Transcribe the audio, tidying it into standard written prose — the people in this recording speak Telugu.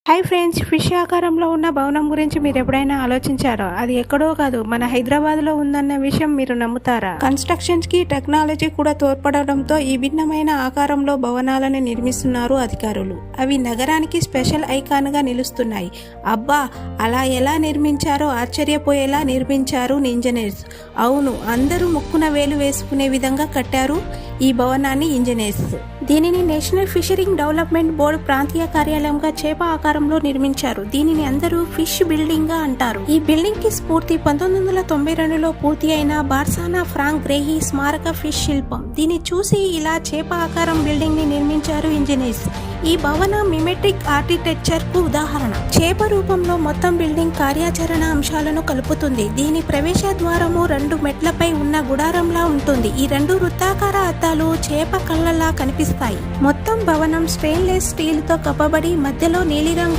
హాయ్ ఫ్రెండ్స్, ఫిష్ ఆకారంలో ఉన్న భవనం గురించి మీరు ఎప్పుడైనా ఆలోచించారా? అది ఎక్కడో కాదు, మన హైదరాబాద్ లో ఉందన్న విషయం మీరు నమ్ముతారా? కన్స్ట్రక్షన్స్ కి టెక్నాలజీ కూడా తోడ్పడడంతో ఈ భిన్నమైన ఆకారంలో భవనాలను నిర్మిస్తున్నారు అధికారులు. అవి నగరానికి స్పెషల్ ఐకాన్ గా నిలుస్తున్నాయి. అబ్బా, అలా ఎలా నిర్మించారో ఆశ్చర్యపోయేలా నిర్మించారు ఇంజనీర్స్. అవును, అందరూ ముక్కున వేలు వేసుకునే విధంగా కట్టారు ఈ భవనాన్ని ఇంజనీర్స్. దీనిని నేషనల్ ఫిషరింగ్ డెవలప్మెంట్ బోర్డు ప్రాంతీయ కార్యాలయంగా చేప ఆకారంలో నిర్మించారు. దీనిని అందరూ ఫిష్ బిల్డింగ్ గా అంటారు. ఈ బిల్డింగ్ కి స్ఫూర్తి 1992లో పూర్తి అయిన బార్సానా ఫ్రాంక్ గ్రేహీ స్మారక ఫిష్ శిల్పం. దీన్ని చూసి ఇలా చేప ఆకారం బిల్డింగ్ ని నిర్మించారు ఇంజనీర్స్. ఈ భవనం మిమెట్రిక్ ఆర్కిటెక్చర్ కు ఉదాహరణ. చేప రూపంలో మొత్తం బిల్డింగ్ కార్యాచరణ అంశాలను కలుపుతుంది. దీని ప్రవేశ ద్వారము 2 మెట్లపై ఉన్న గుడారంలా ఉంటుంది. ఈ 2 వృత్తాకార అద్దాలు చేప కళ్ళలా కనిపిస్తాయి. మొత్తం భవనం స్టెయిన్లెస్ స్టీల్ తో కప్పబడి మధ్యలో నీలిరంగు